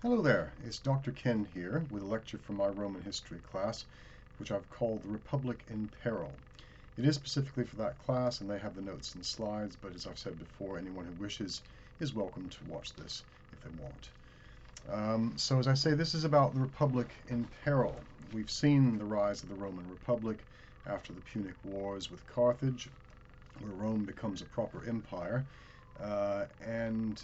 Hello there, it's Dr. Ken here with a lecture from my Roman history class, which I've called The Republic in Peril. It is specifically for that class, and they have the notes and slides, but as I've said before, anyone who wishes is welcome to watch this if they want. So as I say, this is about the Republic in Peril. We've seen the rise of the Roman Republic after the Punic Wars with Carthage, where Rome becomes a proper empire, and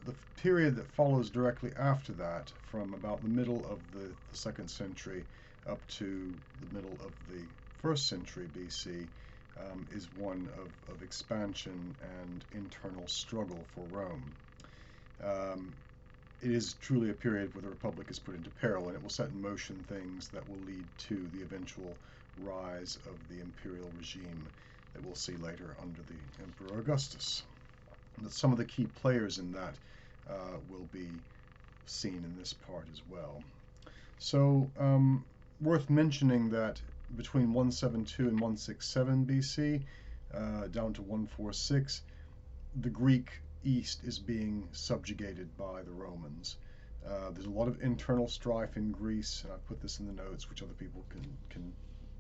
the period that follows directly after that, from about the middle of the 2nd century up to the middle of the 1st century BC, is one of expansion and internal struggle for Rome. It is truly a period where the Republic is put into peril, and it will set in motion things that will lead to the eventual rise of the imperial regime that we'll see later under the Emperor Augustus. Some of the key players in that will be seen in this part as well. So, worth mentioning that between 172 and 167 BC, down to 146, the Greek East is being subjugated by the Romans. There's a lot of internal strife in Greece, and I've put this in the notes, which other people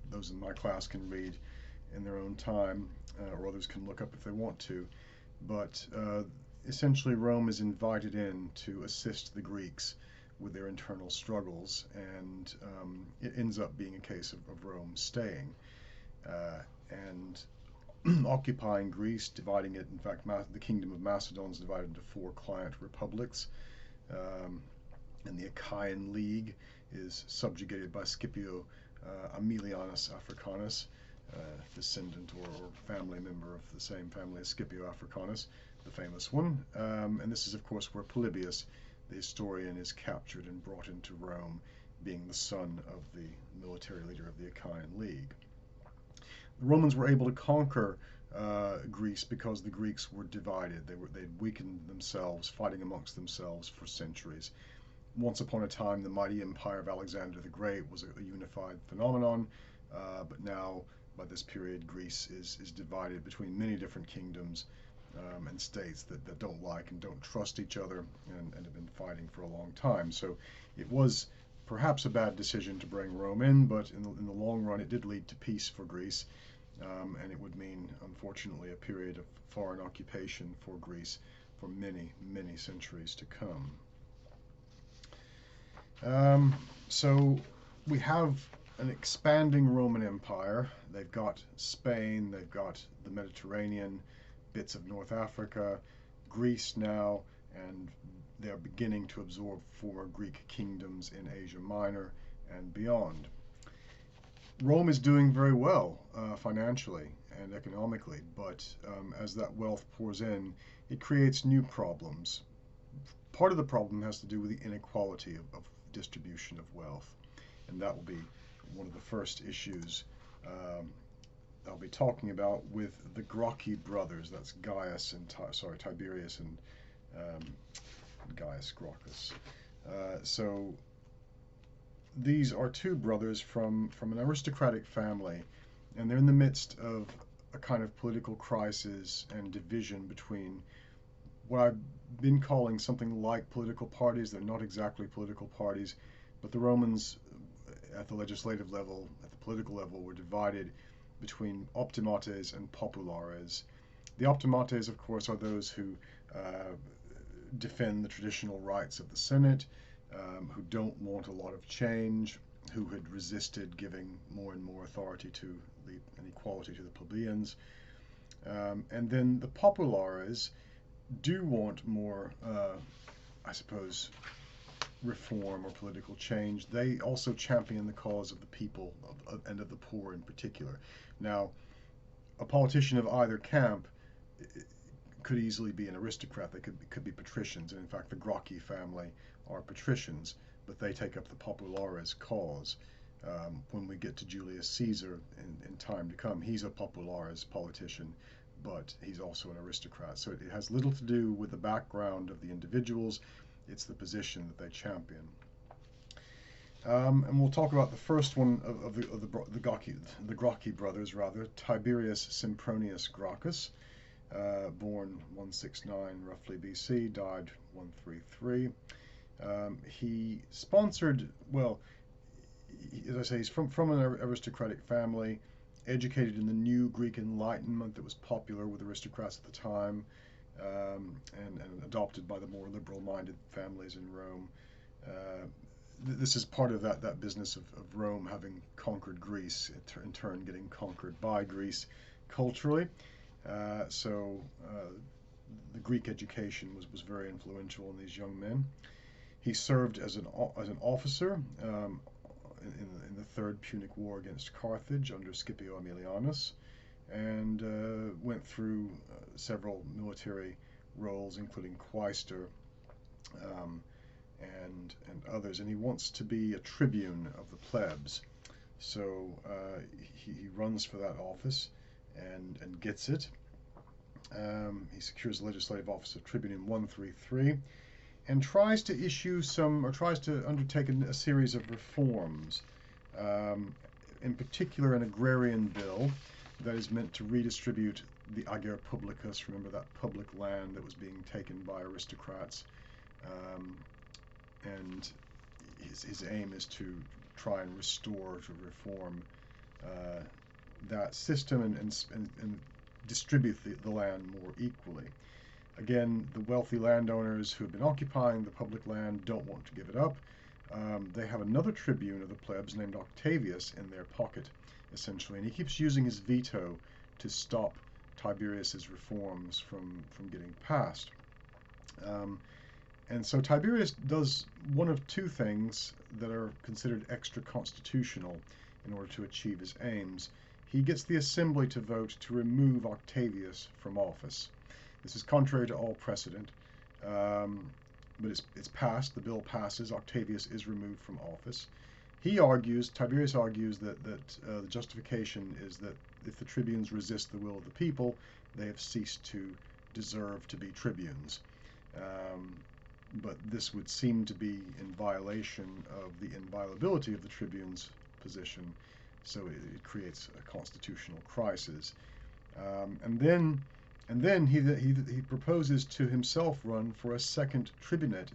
those in my class can read in their own time, or others can look up if they want to. But essentially Rome is invited in to assist the Greeks with their internal struggles, and it ends up being a case of Rome staying and occupying Greece, dividing it. In fact, the kingdom of Macedon is divided into 4 client republics, and the Achaean League is subjugated by Scipio Aemilianus Africanus, descendant or family member of the same family as Scipio Africanus, the famous one. And this is, of course, where Polybius, the historian, is captured and brought into Rome, being the son of the military leader of the Achaean League. The Romans were able to conquer Greece because the Greeks were divided. They'd weakened themselves, fighting amongst themselves for centuries. Once upon a time, the mighty empire of Alexander the Great was a unified phenomenon, but now, by this period, Greece is divided between many different kingdoms and states that don't like and don't trust each other, and have been fighting for a long time. So it was perhaps a bad decision to bring Rome in, but in the long run it did lead to peace for Greece, and it would mean, unfortunately, a period of foreign occupation for Greece for many, many centuries to come. So we have an expanding Roman Empire. They've got Spain, they've got the Mediterranean, bits of North Africa, Greece now, and they're beginning to absorb former Greek kingdoms in Asia Minor and beyond. Rome is doing very well financially and economically, but as that wealth pours in, it creates new problems. Part of the problem has to do with the inequality of distribution of wealth, and that will be one of the first issues I'll be talking about with the Grockey brothers. That's Gaius and Tiberius and Gaius Gracos. So these are 2 brothers from an aristocratic family, and they're in the midst of a kind of political crisis and division between what I've been calling something like political parties. They're not exactly political parties, but the Romans at the legislative level, at the political level, were divided between optimates and populares. The optimates, of course, are those who defend the traditional rights of the Senate, who don't want a lot of change, who had resisted giving more and more authority and equality to the plebeians. And then the populares do want more, I suppose, reform or political change. They also champion the cause of the people and of the poor in particular. Now, a politician of either camp could easily be an aristocrat. They could be patricians, and in fact the Grockey family are patricians, but they take up the populares cause. When we get to Julius Caesar in time to come, he's a populares politician, but he's also an aristocrat. So it has little to do with the background of the individuals. It's the position that they champion. And we'll talk about the first one of the Grockey brothers, rather, Tiberius Symphonius Gracos, born 169 roughly BC, died 133. He sponsored, well, as I say, he's from an aristocratic family, educated in the new Greek Enlightenment that was popular with aristocrats at the time, and adopted by the more liberal-minded families in Rome. This is part of that business of Rome having conquered Greece, in turn getting conquered by Greece culturally. So the Greek education was very influential in these young men. He served as an officer in the Third Punic War against Carthage under Scipio Aemilianus, and went through several military roles, including quaestor and others. And he wants to be a tribune of the plebs, so he runs for that office and gets it. He secures the legislative office of tribune in 133. And tries to undertake a series of reforms, in particular an agrarian bill that is meant to redistribute the ager publicus, remember that public land that was being taken by aristocrats, and his aim is to try and restore, to reform that system and distribute the land more equally. Again, the wealthy landowners who have been occupying the public land don't want to give it up. They have another tribune of the plebs named Octavius in their pocket, essentially, and he keeps using his veto to stop Tiberius's reforms from getting passed. And so Tiberius does one of two things that are considered extra-constitutional in order to achieve his aims. He gets the assembly to vote to remove Octavius from office. This is contrary to all precedent, but it's passed. The bill passes. Octavius is removed from office. Tiberius argues that the justification is that if the tribunes resist the will of the people, they have ceased to deserve to be tribunes. But this would seem to be in violation of the inviolability of the tribune's position, so it creates a constitutional crisis. And then he proposes to himself run for a second tribunate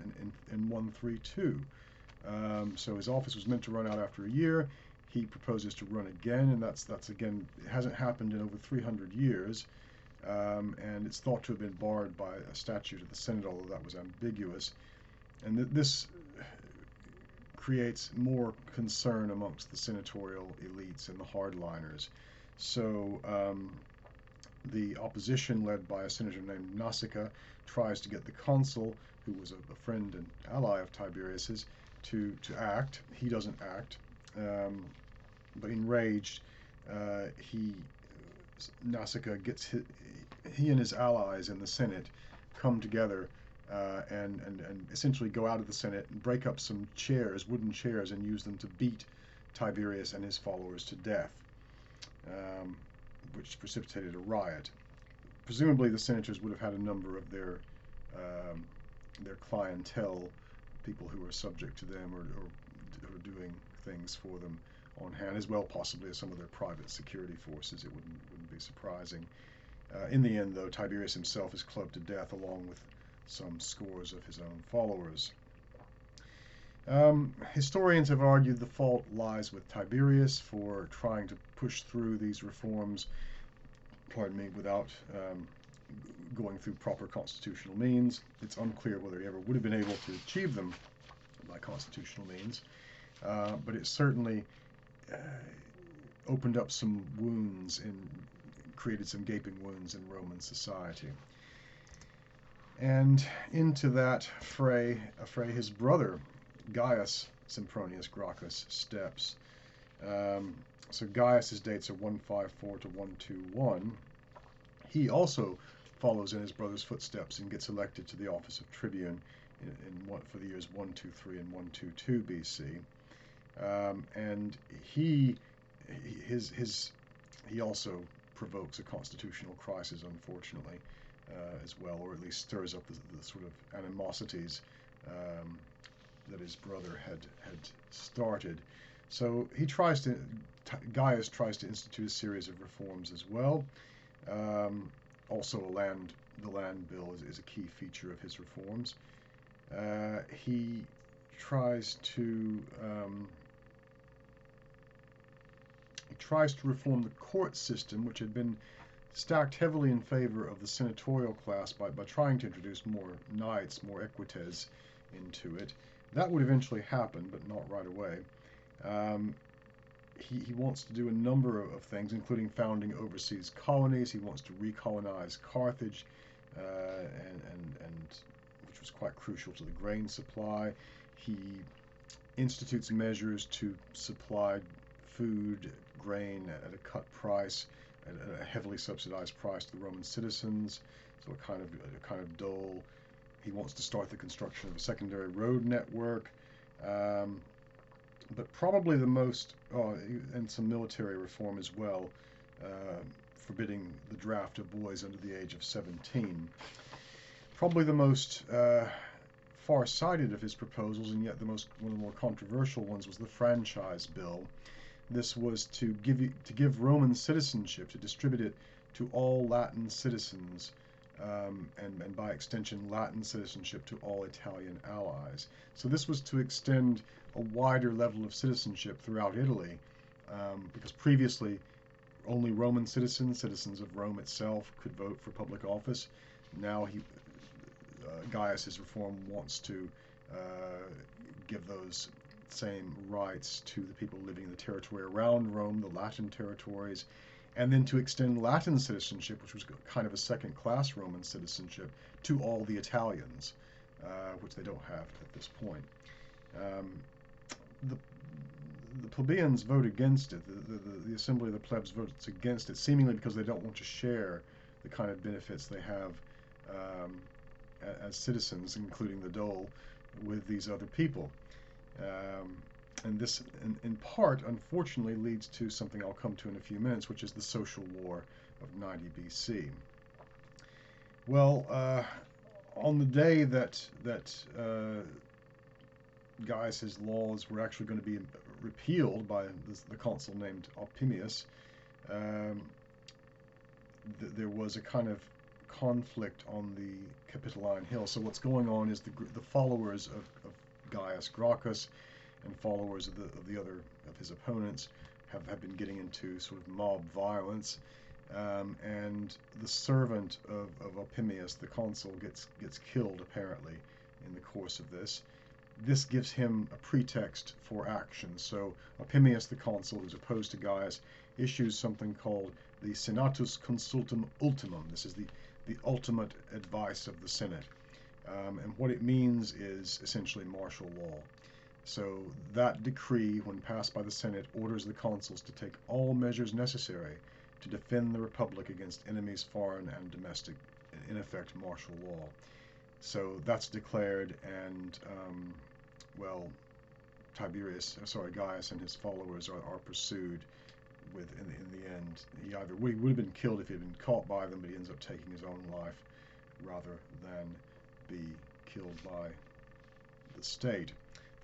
in 132. So his office was meant to run out after a year. He proposes to run again, and that's again, it hasn't happened in over 300 years, and it's thought to have been barred by a statute of the Senate, although that was ambiguous. And this creates more concern amongst the senatorial elites and the hardliners. So the opposition, led by a senator named Nasica, tries to get the consul, who was a friend and ally of Tiberius's, to act. He doesn't act, but enraged, Nasica gets he and his allies in the Senate come together and essentially go out of the Senate and break up some chairs, wooden chairs, and use them to beat Tiberius and his followers to death, which precipitated a riot. Presumably the senators would have had a number of their clientele, people who were subject to them or who were doing things for them, on hand, as well possibly as some of their private security forces. It wouldn't be surprising. In the end, though, Tiberius himself is clubbed to death along with some scores of his own followers. Historians have argued the fault lies with Tiberius for trying to push through these reforms, without going through proper constitutional means. It's unclear whether he ever would have been able to achieve them by constitutional means, but it certainly opened up some wounds and created some gaping wounds in Roman society. And into that fray his brother, Gaius Symphonius Gracos, steps. So Gaius's dates are 154 to 121. He also follows in his brother's footsteps and gets elected to the office of tribune for the years 123 and 122 BC. And he also provokes a constitutional crisis, unfortunately, as well, or at least stirs up the sort of animosities that his brother had started. So Gaius tries to institute a series of reforms as well. Also, the land bill is a key feature of his reforms. He tries to reform the court system, which had been stacked heavily in favor of the senatorial class by trying to introduce more knights, more equites into it. That would eventually happen, but not right away. He wants to do a number of things, including founding overseas colonies. He wants to recolonize Carthage, and which was quite crucial to the grain supply. He institutes measures to supply food, grain at a cut price, at a heavily subsidized price to the Roman citizens, so a kind of dole. He wants to start the construction of a secondary road network, but probably the most, and some military reform as well, forbidding the draft of boys under the age of 17. Probably the most far-sighted of his proposals, and yet one of the more controversial ones, was the franchise bill. This was to give Roman citizenship, to distribute it to all Latin citizens, and by extension Latin citizenship to all Italian allies. So this was to extend a wider level of citizenship throughout Italy, because previously only Roman citizens of Rome itself, could vote for public office. Now Gaius's reform wants to give those same rights to the people living in the territory around Rome, the Latin territories, and then to extend Latin citizenship, which was kind of a second-class Roman citizenship, to all the Italians, which they don't have at this point. The plebeians vote against it. The assembly of the plebs votes against it, seemingly because they don't want to share the kind of benefits they have as citizens, including the dole, with these other people. And this, in part, unfortunately, leads to something I'll come to in a few minutes, which is the social war of 90 BC. Well, on the day that Gaius's laws were actually going to be repealed by the consul named Opimius, there was a kind of conflict on the Capitoline Hill. So what's going on is the followers of Gaius Gracos and followers of his opponents have been getting into sort of mob violence, and the servant of Opimius, the consul, gets killed apparently in the course of this. This gives him a pretext for action. So Opimius, the consul, who's opposed to Gaius, issues something called the Senatus Consultum Ultimum. This is the ultimate advice of the Senate. And what it means is essentially martial law. So that decree, when passed by the Senate, orders the consuls to take all measures necessary to defend the Republic against enemies, foreign and domestic, in effect, martial law. So that's declared, and Gaius and his followers are pursued. In the end, he would have been killed if he had been caught by them, but he ends up taking his own life rather than be killed by the state.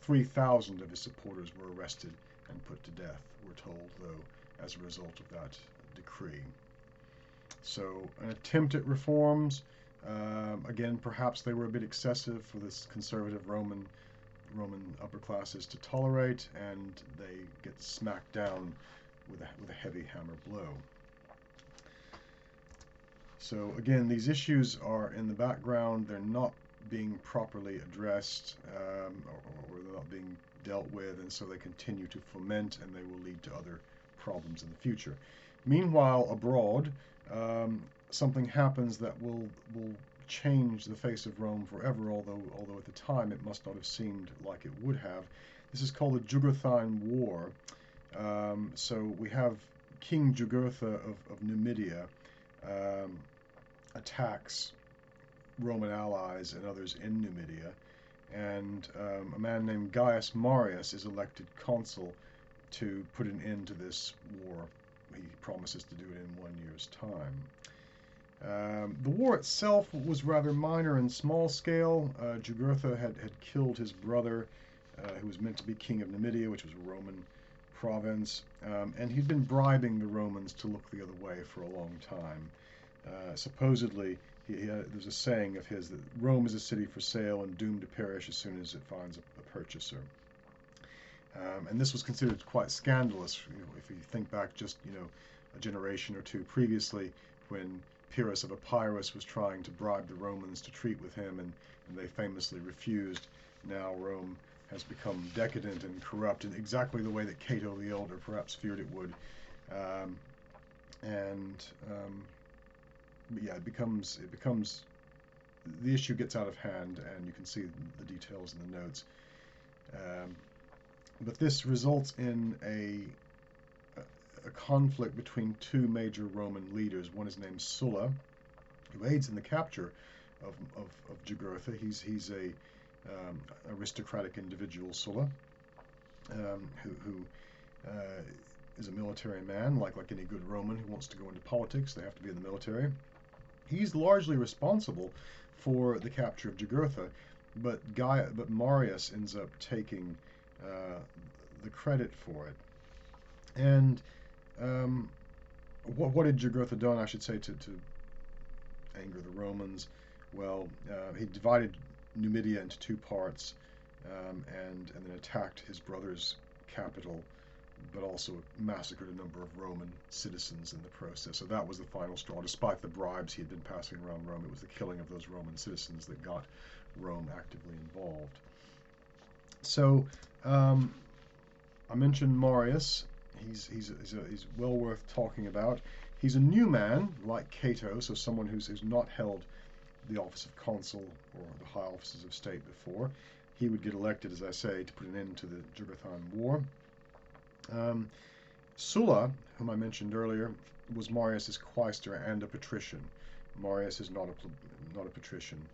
3,000 of his supporters were arrested and put to death, we're told, though, as a result of that decree. So an attempt at reforms, again, perhaps they were a bit excessive for this conservative Roman upper classes to tolerate, and they get smacked down with a heavy hammer blow. So again, these issues are in the background. They're not being properly addressed, or they're not being dealt with, and so they continue to foment, and they will lead to other problems in the future. Meanwhile, abroad, something happens that will change the face of Rome forever, although at the time it must not have seemed like it would have. This is called the Juggerthan War. So we have King Jugurtha of Numidia attacks Roman allies and others in Numidia, and a man named Gaius Marius is elected consul to put an end to this war. He promises to do it in 1 year's time. The war itself was rather minor and small scale. Jugurtha had killed his brother, who was meant to be king of Numidia, which was a Roman province, and he'd been bribing the Romans to look the other way for a long time. Supposedly, there's a saying of his that Rome is a city for sale and doomed to perish as soon as it finds a purchaser. And this was considered quite scandalous. If you think back just a generation or two previously, when Pyrrhus of Epirus was trying to bribe the Romans to treat with him, and they famously refused. Now Rome has become decadent and corrupt in exactly the way that Cato the Elder perhaps feared it would. Yeah, it becomes the issue gets out of hand, and you can see the details in the notes. But this results in a conflict between two major Roman leaders. One is named Sulla, who aids in the capture of Jugurtha. He's a aristocratic individual, Sulla, who is a military man, like any good Roman who wants to go into politics. They have to be in the military. He's largely responsible for the capture of Jugurtha, but Marius ends up taking the credit for it. And what had Jugurtha done, I should say, to anger the Romans? Well, he divided Numidia into two parts, and then attacked his brother's capital, but also massacred a number of Roman citizens in the process. So that was the final straw. Despite the bribes he had been passing around Rome, it was the killing of those Roman citizens that got Rome actively involved. So I mentioned Marius. He's well worth talking about. He's a new man, like Cato, so someone who's not held the office of consul or the high offices of state before. He would get elected, as I say, to put an end to the Juggerthan War. Sulla, whom I mentioned earlier, was Marius's quaestor and a patrician. Marius is not a patrician,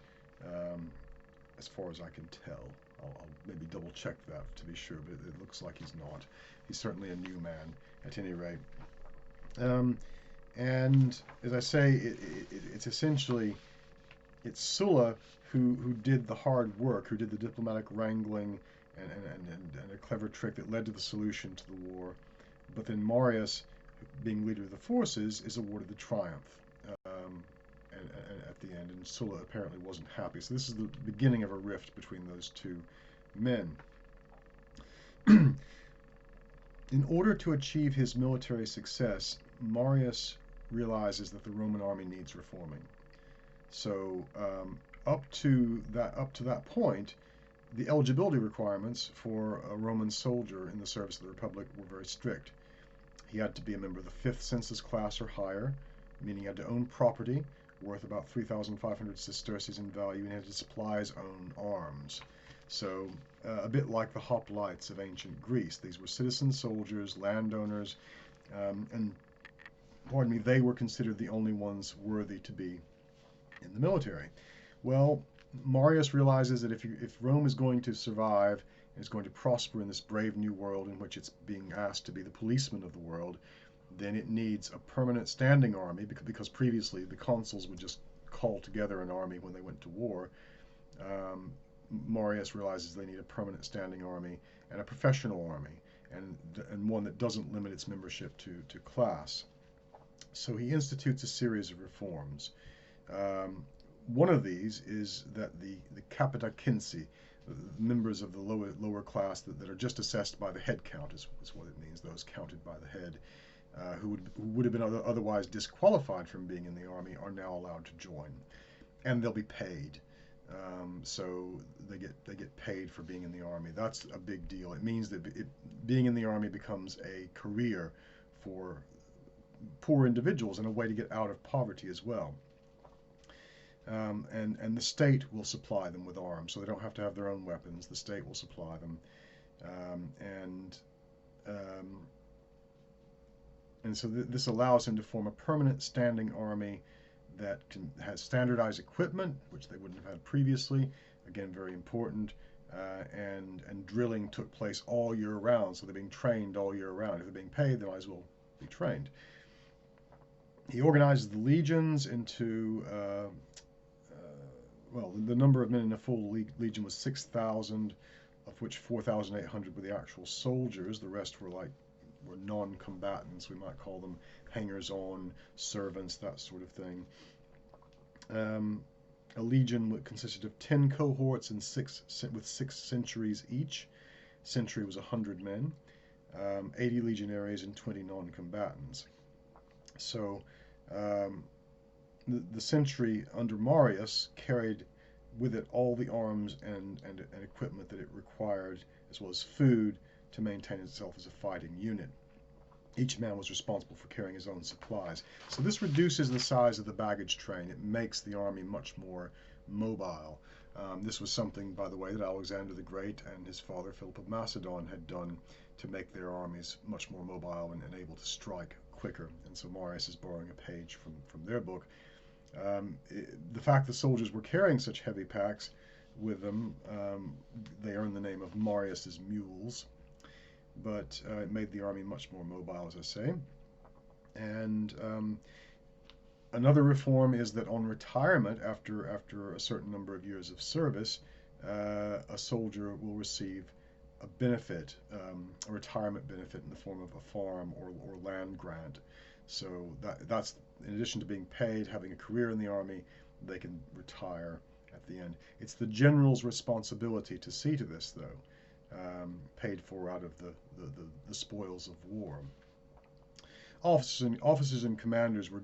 as far as I can tell. I'll maybe double check that to be sure, but it looks like he's not. He's certainly a new man, at any rate. And as I say, it's essentially Sulla who did the hard work, who did the diplomatic wrangling and a clever trick that led to the solution to the war. But then Marius, being leader of the forces, is awarded the triumph at the end, and Sulla apparently wasn't happy. So this is the beginning of a rift between those two men. In order to achieve his military success, Marius realizes that the Roman army needs reforming. So up to that point, the eligibility requirements for a Roman soldier in the service of the Republic were very strict. He had to be a member of the 5th census class or higher, meaning he had to own property worth about 3,500 sesterces in value, and he had to supply his own arms. So a bit like the hoplites of ancient Greece. These were citizen soldiers, landowners, and pardon me, they were considered the only ones worthy to be in the military. Well, Marius realizes that if Rome is going to survive and is going to prosper in this brave new world in which it's being asked to be the policeman of the world, then it needs a permanent standing army, because previously the consuls would just call together an army when they went to war. Marius realizes they need a permanent standing army and a professional army, and one that doesn't limit its membership to class. So he institutes a series of reforms. One of these is that the capita censi, members of the lower class that are just assessed by the head count, is what it means, those counted by the head, who would have been otherwise disqualified from being in the army, are now allowed to join, and they'll be paid. So they get paid for being in the army. That's a big deal. It means that being in the army becomes a career for poor individuals and a way to get out of poverty as well. And the state will supply them with arms, so they don't have to have their own weapons. The state will supply them, and so this allows him to form a permanent standing army that has standardized equipment, which they wouldn't have had previously. Again, very important. And drilling took place all year round, so they're being trained all year round. If they're being paid, they might as well be trained. He organizes the legions into well, the number of men in a full legion was 6,000, of which 4,800 were the actual soldiers. The rest were non-combatants. We might call them hangers-on, servants, that sort of thing. A legion consisted of 10 cohorts and with 6 centuries each. Century was 100 men, 80 legionaries, and 20 non-combatants. So the century under Marius carried with it all the arms and equipment that it required, as well as food, to maintain itself as a fighting unit. Each man was responsible for carrying his own supplies. So this reduces the size of the baggage train. It makes the army much more mobile. This was something, by the way, that Alexander the Great and his father Philip of Macedon had done to make their armies much more mobile and able to strike quicker. And so Marius is borrowing a page from their book. The fact that soldiers were carrying such heavy packs with them, they earned the name of Marius's mules, but it made the army much more mobile, as I say. And another reform is that on retirement, after a certain number of years of service, a soldier will receive a benefit, a retirement benefit in the form of a farm or land grant. So that's in addition to being paid, having a career in the army, they can retire at the end. It's the general's responsibility to see to this, though, paid for out of the spoils of war. Officers and commanders were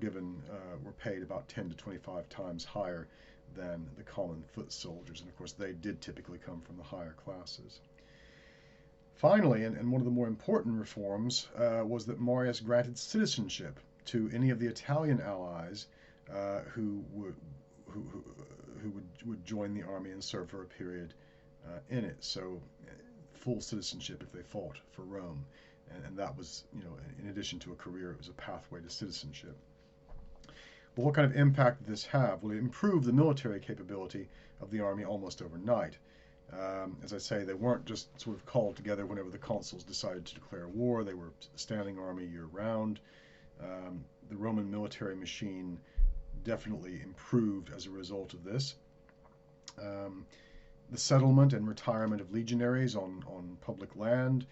paid about 10 to 25 times higher than the common foot soldiers, and of course they did typically come from the higher classes. Finally, and one of the more important reforms, was that Marius granted citizenship to any of the Italian allies who would join the army and serve for a period in it. So full citizenship if they fought for Rome. And that was, in addition to a career, it was a pathway to citizenship. But what kind of impact did this have? Well, it improved the military capability of the army almost overnight. As I say, they weren't just sort of called together whenever the consuls decided to declare war. They were a standing army year-round. The Roman military machine definitely improved as a result of this. The settlement and retirement of legionaries on public land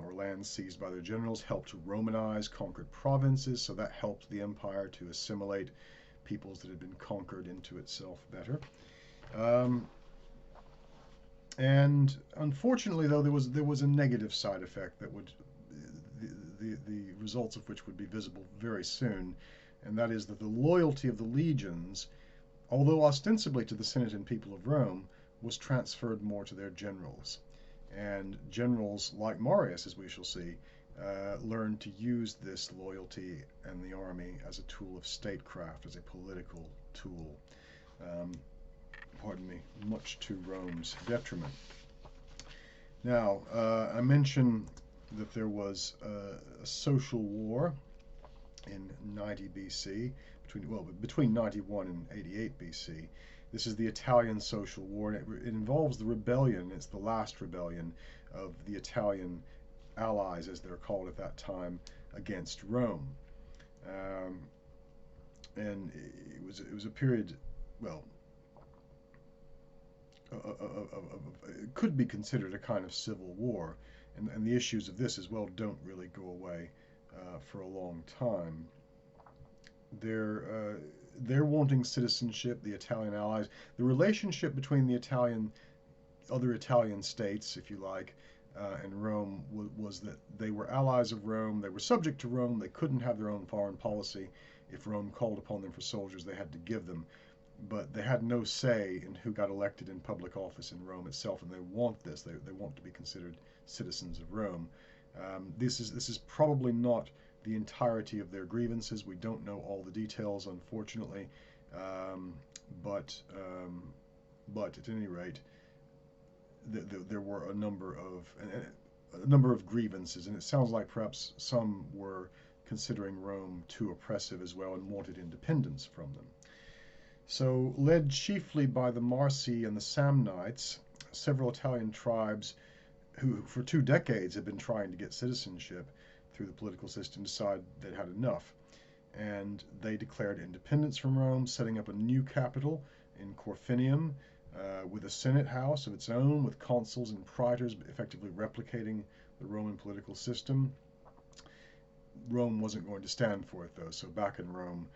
or lands seized by their generals helped to Romanize conquered provinces, so that helped the empire to assimilate peoples that had been conquered into itself better. And unfortunately, though, there was a negative side effect that would the results of which would be visible very soon, and that is that the loyalty of the legions, although ostensibly to the Senate and people of Rome, was transferred more to their generals. And generals like Marius, as we shall see, learned to use this loyalty and the army as a tool of statecraft, as a political tool. Much to Rome's detriment. Now, I mentioned that there was a social war in 90 BC, between 91 and 88 BC. This is the Italian Social War, and it involves the rebellion. It's the last rebellion of the Italian allies, as they're called at that time, against Rome. And it was a period, well, it could be considered a kind of civil war, and the issues of this as well don't really go away for a long time. They're wanting citizenship, the Italian allies. The relationship between the other Italian states, if you like, and Rome was that they were allies of Rome. They were subject to Rome. They couldn't have their own foreign policy. If Rome called upon them for soldiers, they had to give them. But they had no say in who got elected in public office in Rome itself, and they want this. They want to be considered citizens of Rome. This is probably not the entirety of their grievances. We don't know all the details, unfortunately, but at any rate, there were a number of grievances, and it sounds like perhaps some were considering Rome too oppressive as well and wanted independence from them. So, led chiefly by the Marsi and the Samnites, several Italian tribes who for 2 decades had been trying to get citizenship through the political system decided they'd had enough, and they declared independence from Rome, setting up a new capital in Corfinium with a senate house of its own, with consuls and praetors effectively replicating the Roman political system. Rome wasn't going to stand for it, though, so back in Rome,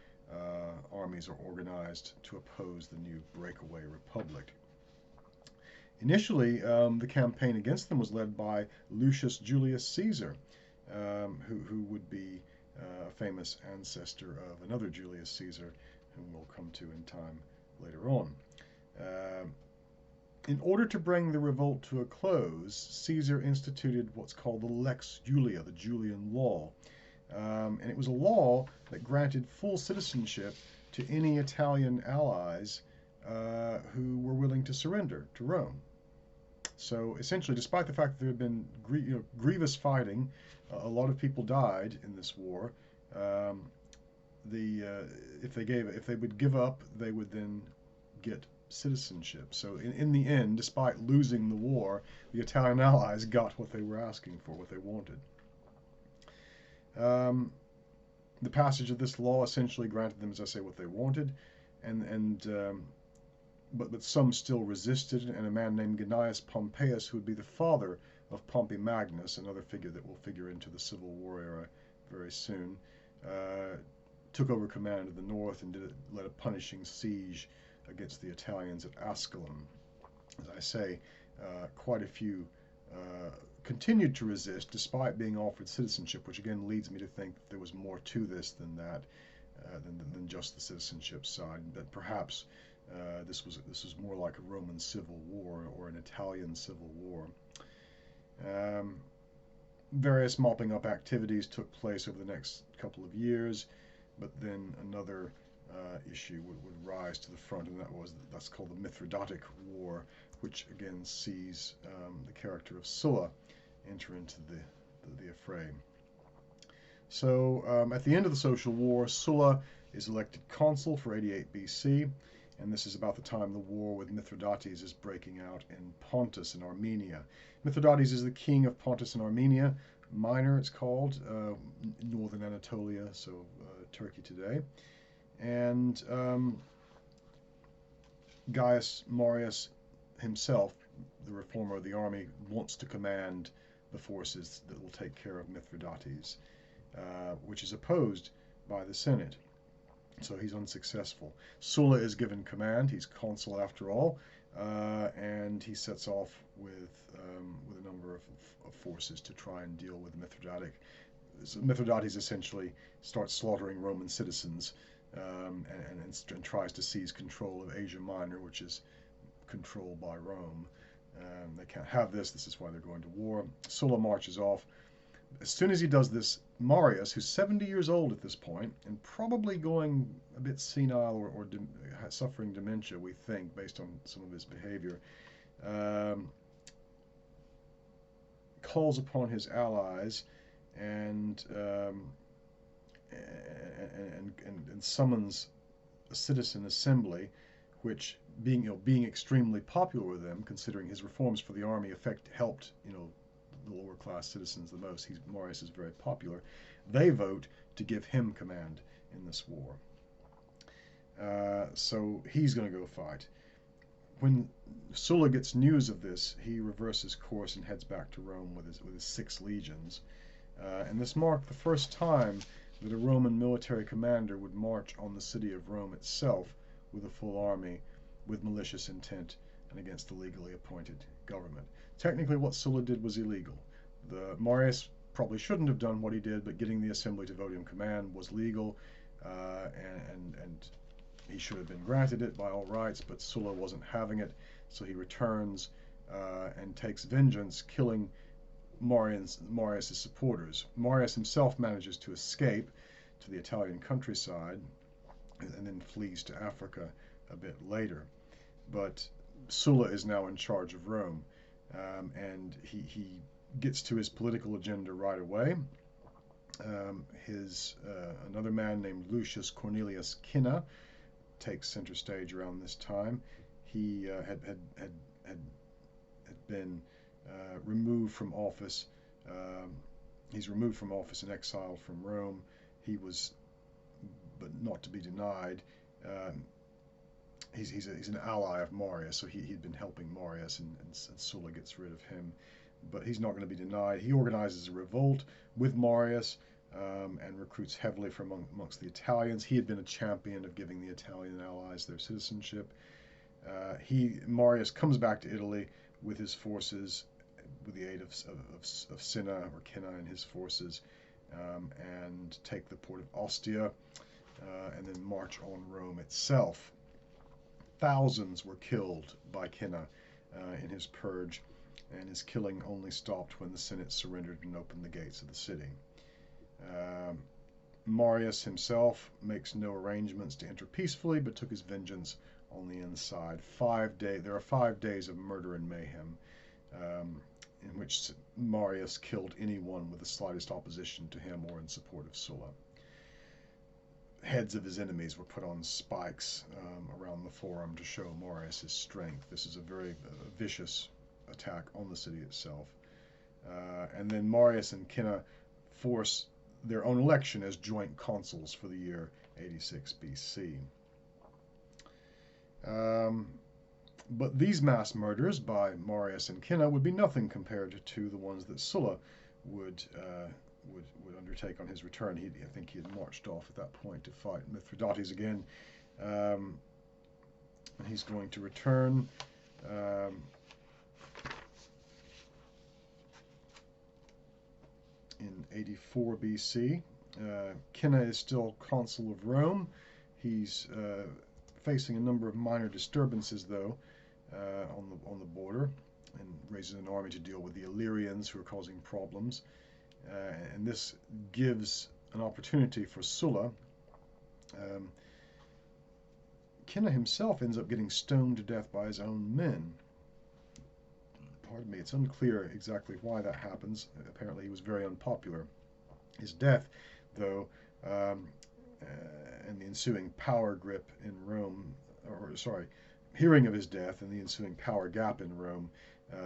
armies are organized to oppose the new breakaway republic. Initially, the campaign against them was led by Lucius Julius Caesar, who would be a famous ancestor of another Julius Caesar, whom we'll come to in time later on. In order to bring the revolt to a close, Caesar instituted what's called the Lex Julia, the Julian law. And it was a law that granted full citizenship to any Italian allies who were willing to surrender to Rome. So essentially, despite the fact that there had been grievous fighting, a lot of people died in this war. If they would give up, they would then get citizenship. So in the end, despite losing the war, the Italian allies got what they were asking for, what they wanted. The passage of this law essentially granted them, as I say, what they wanted, but some still resisted, and a man named Gaius Pompeius, who would be the father of Pompey Magnus, another figure that will figure into the Civil War era very soon, took over command of the north and led a punishing siege against the Italians at Asculum. As I say, quite a few continued to resist despite being offered citizenship, which again leads me to think that there was more to this than that, than just the citizenship side. That perhaps this was more like a Roman civil war or an Italian civil war. Various mopping up activities took place over the next couple of years, but then another issue would rise to the front, and that's called the Mithridatic War, which again sees the character of Sulla enter into the affray. So at the end of the social war, Sulla is elected consul for 88 BC, and this is about the time the war with Mithridates is breaking out in Pontus and Armenia. Mithridates is the king of Pontus and Armenia Minor, it's called, northern Anatolia, so Turkey today. And Gaius Marius himself, the reformer of the army, wants to command the forces that will take care of Mithridates, which is opposed by the Senate. So he's unsuccessful. Sulla is given command. He's consul after all, and he sets off with a number of forces to try and deal with So Mithridates essentially starts slaughtering Roman citizens and tries to seize control of Asia Minor, which is controlled by Rome. They can't have this. This is why they're going to war. Sulla marches off. As soon as he does this, Marius, who's 70 years old at this point, and probably going a bit senile or suffering dementia, we think, based on some of his behavior, calls upon his allies and summons a citizen assembly, which, being extremely popular with them, considering his reforms for the army helped the lower class citizens the most. Marius is very popular. They vote to give him command in this war. So he's going to go fight. When Sulla gets news of this, he reverses course and heads back to Rome with his 6 legions. And this marked the first time that a Roman military commander would march on the city of Rome itself with a full army, with malicious intent and against the legally appointed government. Technically, what Sulla did was illegal. Marius probably shouldn't have done what he did, but getting the assembly to vote him command was legal, and he should have been granted it by all rights, but Sulla wasn't having it, so he returns and takes vengeance, killing Marius' supporters. Marius himself manages to escape to the Italian countryside and then flees to Africa a bit later. But Sulla is now in charge of Rome, and he gets to his political agenda right away. Another man named Lucius Cornelius Cinna takes center stage around this time. He had been removed from office. He's removed from office and exiled from Rome. He was, but not to be denied, he's an ally of Marius, so he'd been helping Marius, and Sulla gets rid of him. But he's not going to be denied. He organizes a revolt with Marius, and recruits heavily from amongst the Italians. He had been a champion of giving the Italian allies their citizenship. Marius comes back to Italy with his forces, with the aid of Cinna or Cinna and his forces, and take the port of Ostia, and then march on Rome itself. Thousands were killed by Cinna in his purge, and his killing only stopped when the Senate surrendered and opened the gates of the city. Marius himself makes no arrangements to enter peacefully, but took his vengeance on the inside. There are 5 days of murder and mayhem, in which Marius killed anyone with the slightest opposition to him or in support of Sulla. Heads of his enemies were put on spikes around the forum to show Marius' strength. This is a very vicious attack on the city itself. And then Marius and Cinna force their own election as joint consuls for the year 86 BC. But these mass murders by Marius and Cinna would be nothing compared to the ones that Sulla would undertake on his return. I think he had marched off at that point to fight Mithridates again. And he's going to return in 84 BC. Cinna is still consul of Rome. He's facing a number of minor disturbances, though, on the border, and raises an army to deal with the Illyrians, who are causing problems. And this gives an opportunity for Sulla. Cinna himself ends up getting stoned to death by his own men. Pardon me, it's unclear exactly why that happens. Apparently he was very unpopular. His death, though, and the ensuing power grip in Rome, hearing of his death and the ensuing power gap in Rome,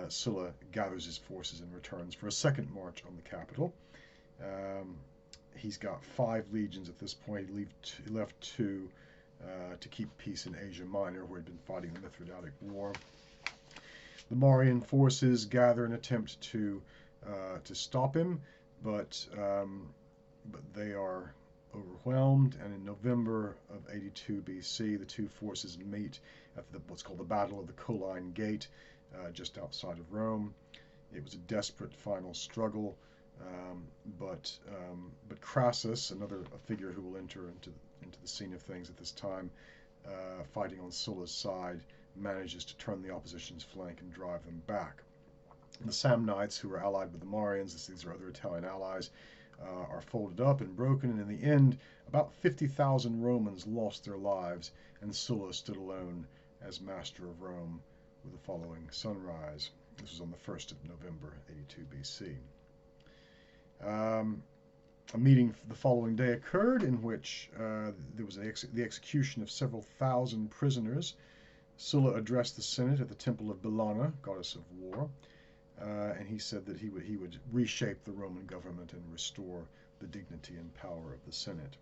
Sulla gathers his forces and returns for a second march on the capital. He's got 5 legions at this point. He left 2 to keep peace in Asia Minor, where he'd been fighting the Mithridatic War. The Marian forces gather and attempt to stop him, but they are overwhelmed, and in November of 82 BC, the 2 forces meet at what's called the Battle of the Colline Gate, just outside of Rome. It was a desperate final struggle, but Crassus, another figure who will enter into the scene of things at this time, fighting on Sulla's side, manages to turn the opposition's flank and drive them back. The Samnites, who are allied with the Marians, these are other Italian allies, are folded up and broken, and in the end, about 50,000 Romans lost their lives, and Sulla stood alone as master of Rome with the following sunrise. This was on the 1st of November, 82 BC. A meeting the following day occurred in which there was the execution of several thousand prisoners. Sulla addressed the Senate at the temple of Bellona, goddess of war, and he said that he would reshape the Roman government and restore the dignity and power of the Senate.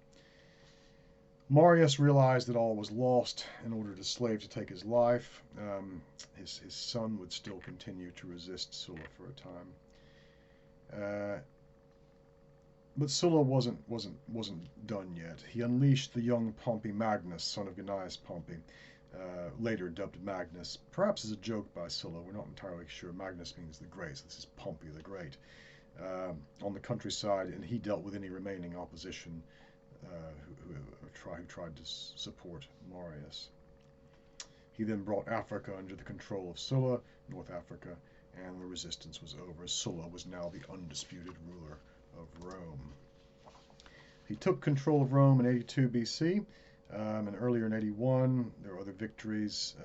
Marius realized that all was lost and ordered a slave to take his life. His son would still continue to resist Sulla for a time. But Sulla wasn't done yet. He unleashed the young Pompey Magnus, son of Gaius Pompey, later dubbed Magnus, perhaps as a joke by Sulla. We're not entirely sure. Magnus means the Great, so this is Pompey the Great, on the countryside, and he dealt with any remaining opposition who tried to support Marius. He then brought Africa under the control of Sulla, North Africa, and the resistance was over. Sulla was now the undisputed ruler of Rome. He took control of Rome in 82 BC, and earlier in 81 there were other victories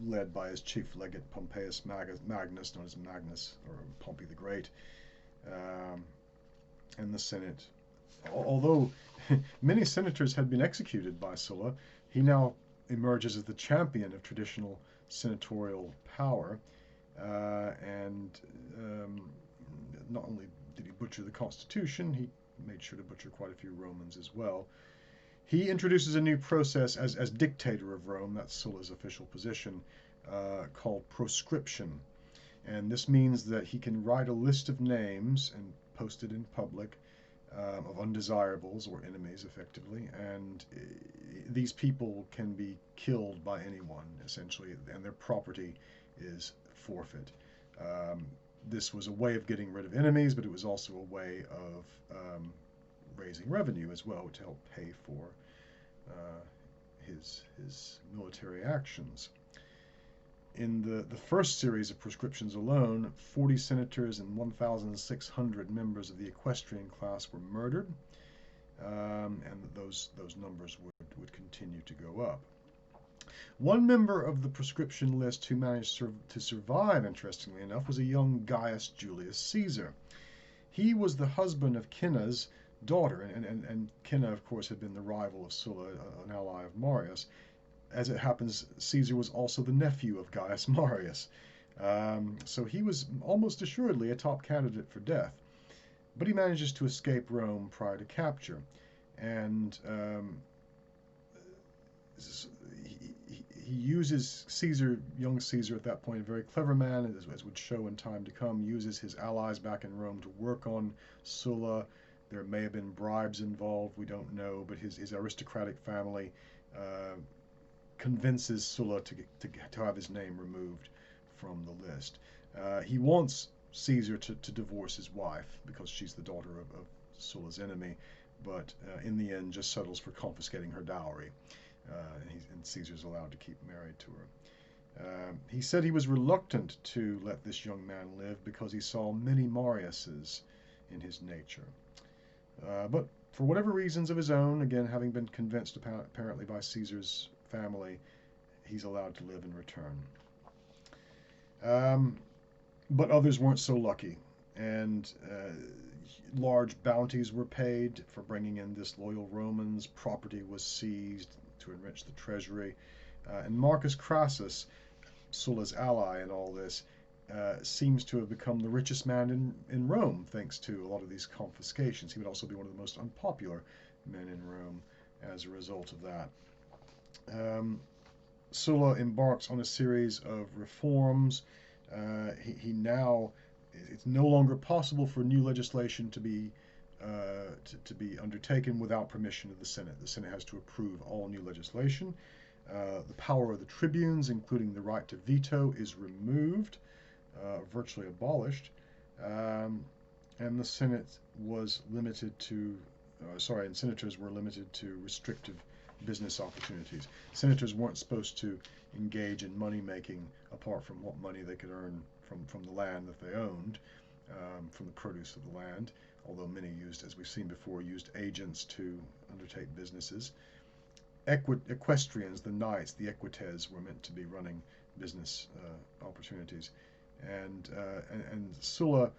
led by his chief legate Pompeius Magnus, known as Magnus, or Pompey the Great, and the Senate. Although many senators had been executed by Sulla, he now emerges as the champion of traditional senatorial power, and not only did he butcher the Constitution, he made sure to butcher quite a few Romans as well. He introduces a new process as dictator of Rome, that's Sulla's official position, called proscription. And this means that he can write a list of names and post it in public of undesirables or enemies, effectively, and these people can be killed by anyone, essentially, and their property is forfeit. Um, this was a way of getting rid of enemies, but it was also a way of raising revenue as well to help pay for his military actions. In the first series of proscriptions alone, 40 senators and 1,600 members of the equestrian class were murdered, and those numbers would continue to go up. One member of the proscription list who managed to survive, interestingly enough, was a young Gaius Julius Caesar. He was the husband of Cinna's daughter, and Cinna, of course, had been the rival of Sulla, an ally of Marius. As it happens, Caesar was also the nephew of Gaius Marius. So he was almost assuredly a top candidate for death. But he manages to escape Rome prior to capture. And he uses young Caesar at that point, a very clever man, as would show in time to come, uses his allies back in Rome to work on Sulla. There may have been bribes involved, we don't know, but his aristocratic family convinces Sulla to have his name removed from the list. He wants Caesar to divorce his wife because she's the daughter of Sulla's enemy, but in the end just settles for confiscating her dowry, and Caesar's allowed to keep married to her. He said he was reluctant to let this young man live because he saw many Mariuses in his nature. But for whatever reasons of his own, again having been convinced apparently by Caesar's family, he's allowed to live in return. But others weren't so lucky, and large bounties were paid for bringing in disloyal Romans. Property was seized to enrich the treasury, and Marcus Crassus, Sulla's ally in all this, seems to have become the richest man in Rome thanks to a lot of these confiscations. He would also be one of the most unpopular men in Rome as a result of that. Sulla embarks on a series of reforms. He now, it's no longer possible for new legislation to be undertaken without permission of the Senate. The Senate has to approve all new legislation. The power of the tribunes, including the right to veto, is removed, virtually abolished, and the Senate was limited to, and senators were limited to restrictive business opportunities. Senators weren't supposed to engage in money making apart from what money they could earn from the land that they owned, from the produce of the land, although many used, as we've seen before, used agents to undertake businesses. Equestrians, the knights, the equites, were meant to be running business opportunities. And Sulla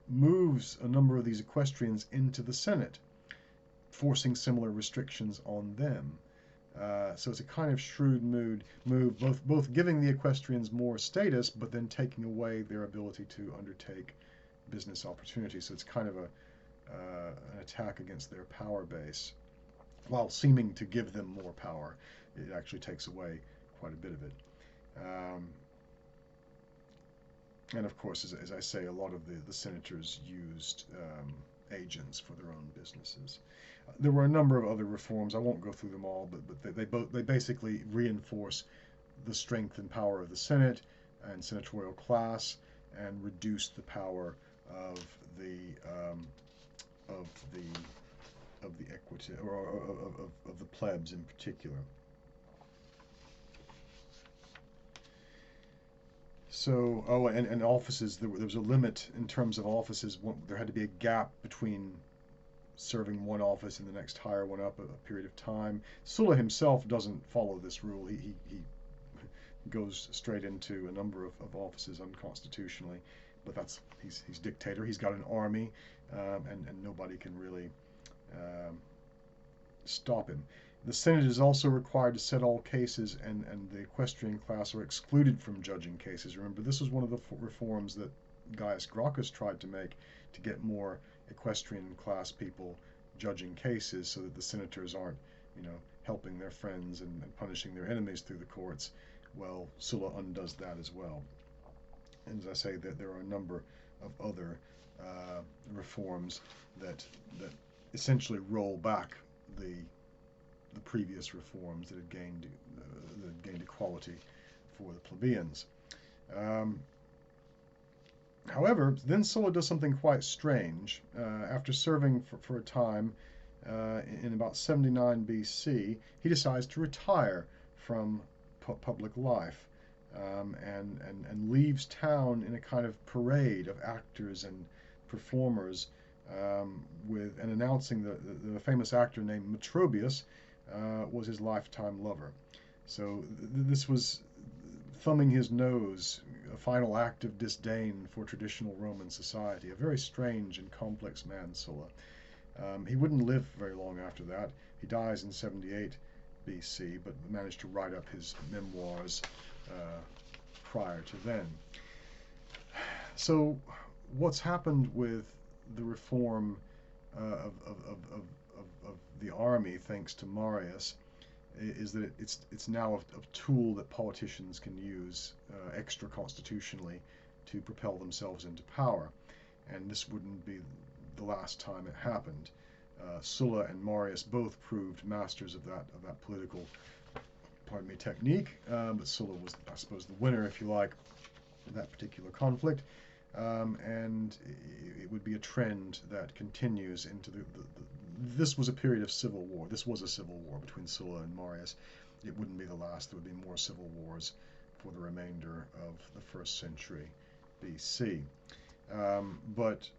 moves a number of these equestrians into the Senate, forcing similar restrictions on them. So it's a kind of shrewd move, both giving the equestrians more status, but then taking away their ability to undertake business opportunities. So it's kind of an attack against their power base. While seeming to give them more power, it actually takes away quite a bit of it. And of course, as I say, a lot of the senators used agents for their own businesses. There were a number of other reforms. I won't go through them all, but they basically reinforce the strength and power of the Senate and senatorial class, and reduce the power of the equity, or of the plebs in particular. So, and offices, there was a limit in terms of offices. There had to be a gap between serving one office and the next higher one up, a period of time. Sulla himself doesn't follow this rule. He goes straight into a number of offices unconstitutionally, but he's dictator. He's got an army, and nobody can really stop him. The Senate is also required to set all cases, and the equestrian class are excluded from judging cases. Remember, this was one of the reforms that Gaius Gracchus tried to make, to get more equestrian class people judging cases, so that the senators aren't, helping their friends and punishing their enemies through the courts. Well, Sulla undoes that as well. And as I say, that there are a number of other reforms that essentially roll back the previous reforms that had gained equality for the plebeians. However, then Sulla does something quite strange. After serving for a time in about 79 BC, he decides to retire from public life and leaves town in a kind of parade of actors and performers, and announcing the famous actor named Mithridatic was his lifetime lover. So this was thumbing his nose, a final act of disdain for traditional Roman society. A very strange and complex man, Sulla. He wouldn't live very long after that. He dies in 78 BC, but managed to write up his memoirs prior to then. So what's happened with the reform of the army, thanks to Marius, is that it's now a tool that politicians can use extra constitutionally to propel themselves into power. And this wouldn't be the last time it happened. Sulla and Marius both proved masters of that political, technique, but Sulla was, I suppose, the winner, if you like, in that particular conflict. And it would be a trend that continues into this was a period of civil war. This was a civil war between Sulla and Marius. It wouldn't be the last. There would be more civil wars for the remainder of the 1st century BC. But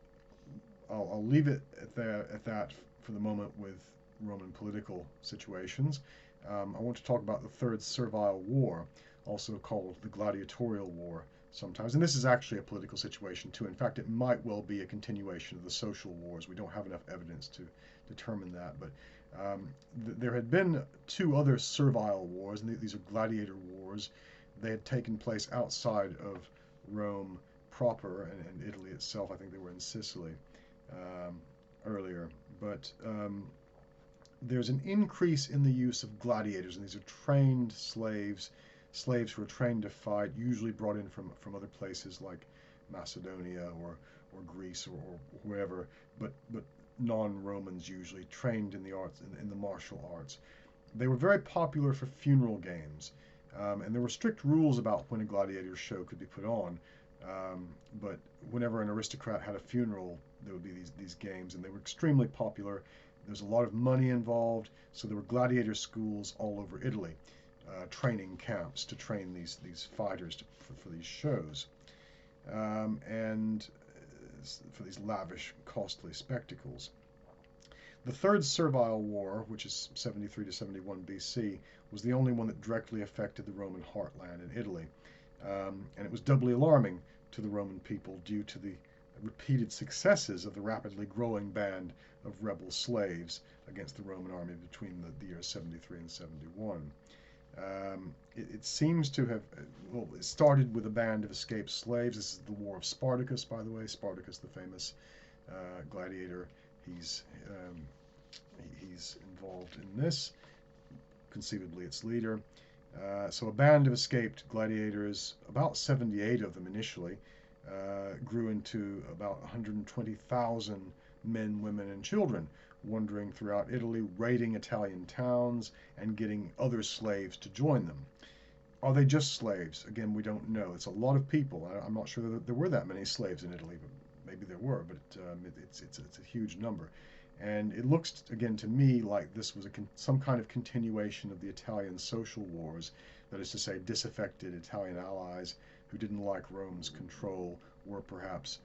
I'll leave it at that for the moment with Roman political situations. I want to talk about the Third Servile War, also called the Gladiatorial War sometimes. And this is actually a political situation too. In fact, it might well be a continuation of the social wars. We don't have enough evidence to determine that. But there had been 2 other servile wars, and these are gladiator wars. They had taken place outside of Rome proper and Italy itself. I think they were in Sicily earlier. But there's an increase in the use of gladiators, and these are trained slaves who are trained to fight, usually brought in from other places like Macedonia or Greece or wherever, but non-Romans usually, trained in the arts, in the martial arts. They were very popular for funeral games, and there were strict rules about when a gladiator show could be put on. But whenever an aristocrat had a funeral, there would be these games, and they were extremely popular. There's a lot of money involved, so there were gladiator schools all over Italy, training camps to train these fighters for these shows, and for these lavish, costly spectacles. The Third Servile War, which is 73 to 71 BC, was the only one that directly affected the Roman heartland in Italy, and it was doubly alarming to the Roman people due to the repeated successes of the rapidly growing band of rebel slaves against the Roman army between the years 73 and 71. It seems to have, it started with a band of escaped slaves. This is the War of Spartacus, by the way. Spartacus, the famous gladiator, he's involved in this, conceivably its leader. So a band of escaped gladiators, about 78 of them initially, grew into about 120,000 men, women, and children, wandering throughout Italy, raiding Italian towns, and getting other slaves to join them. Are they just slaves? Again, we don't know. It's a lot of people. I'm not sure that there were that many slaves in Italy, but maybe there were, but it's a huge number. And it looks, again, to me like this was some kind of continuation of the Italian social wars, that is to say, disaffected Italian allies who didn't like Rome's control were perhaps,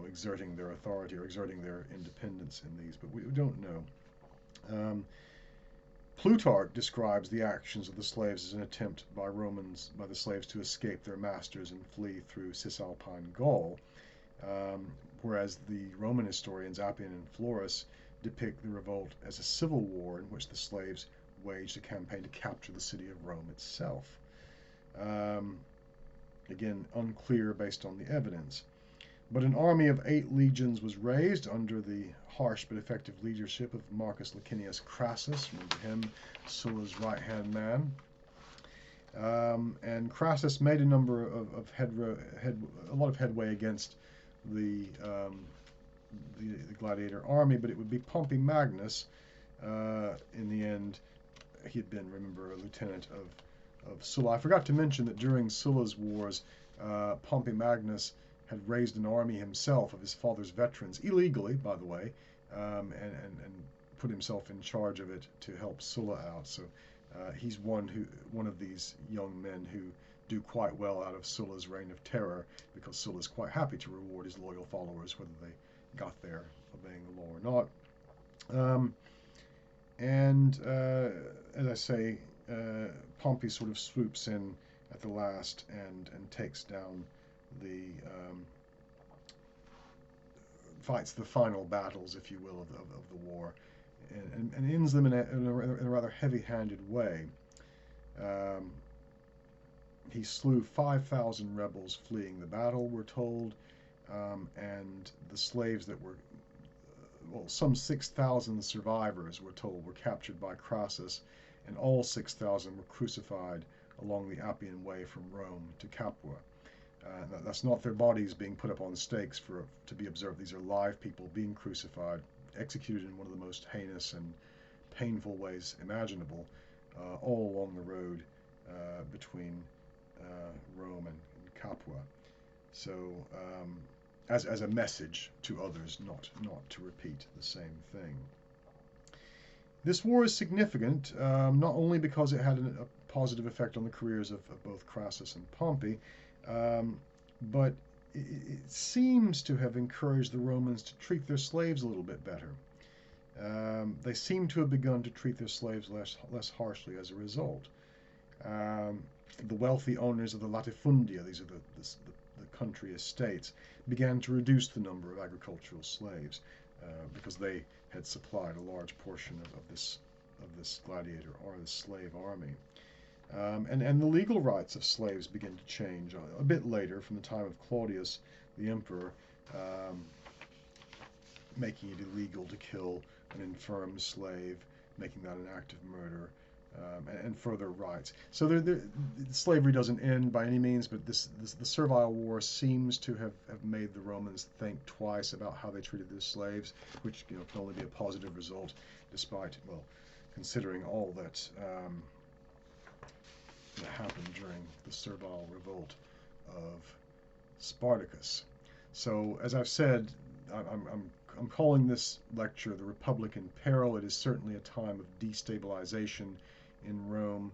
exerting their authority or exerting their independence in these, but we don't know. Plutarch describes the actions of the slaves as an attempt by the slaves to escape their masters and flee through Cisalpine Gaul, whereas the Roman historians Appian and Florus depict the revolt as a civil war in which the slaves waged a campaign to capture the city of Rome itself. Again, unclear based on the evidence. But an army of 8 legions was raised under the harsh but effective leadership of Marcus Licinius Crassus. Remember him, Sulla's right-hand man. And Crassus made a number of a lot of headway against the, the gladiator army, but it would be Pompey Magnus. In the end, he had been, remember, a lieutenant of Sulla. I forgot to mention that during Sulla's wars, Pompey Magnus had raised an army himself of his father's veterans, illegally, by the way, and put himself in charge of it to help Sulla out. So he's one of these young men who do quite well out of Sulla's reign of terror, because Sulla's quite happy to reward his loyal followers, whether they got there obeying the law or not. As I say, Pompey sort of swoops in at the last and takes down the fights the final battles, if you will, of the war, and ends them in a rather heavy-handed way. He slew 5,000 rebels fleeing the battle, we're told, and the slaves that were, well, some 6,000 survivors, we're told, were captured by Crassus, and all 6,000 were crucified along the Appian Way from Rome to Capua. That's not their bodies being put up on stakes to be observed. These are live people being crucified, executed in one of the most heinous and painful ways imaginable, all along the road between Rome and Capua. So, as a message to others, not to repeat the same thing. This war is significant, not only because it had a positive effect on the careers of both Crassus and Pompey, but it seems to have encouraged the Romans to treat their slaves a little bit better. They seem to have begun to treat their slaves less harshly as a result. The wealthy owners of the latifundia, these are the country estates, began to reduce the number of agricultural slaves because they had supplied a large portion of this gladiator or this slave army. And the legal rights of slaves begin to change a bit later, from the time of Claudius, the emperor, making it illegal to kill an infirm slave, making that an act of murder, and further rights. So slavery doesn't end by any means, but the Servile War seems to have made the Romans think twice about how they treated their slaves, which can only be a positive result, despite, well, considering all that happened during the Servile revolt of Spartacus. So, as I've said, I'm calling this lecture the Republican Peril. It is certainly a time of destabilization in Rome,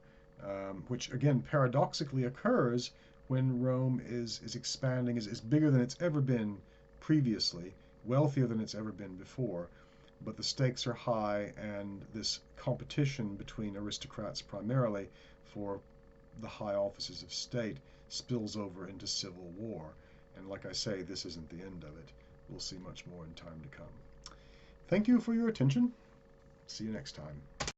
which again paradoxically occurs when Rome is expanding, is bigger than it's ever been previously, wealthier than it's ever been before, but the stakes are high, and this competition between aristocrats primarily for the high offices of state spills over into civil war. And like I say, this isn't the end of it. We'll see much more in time to come. Thank you for your attention. See you next time.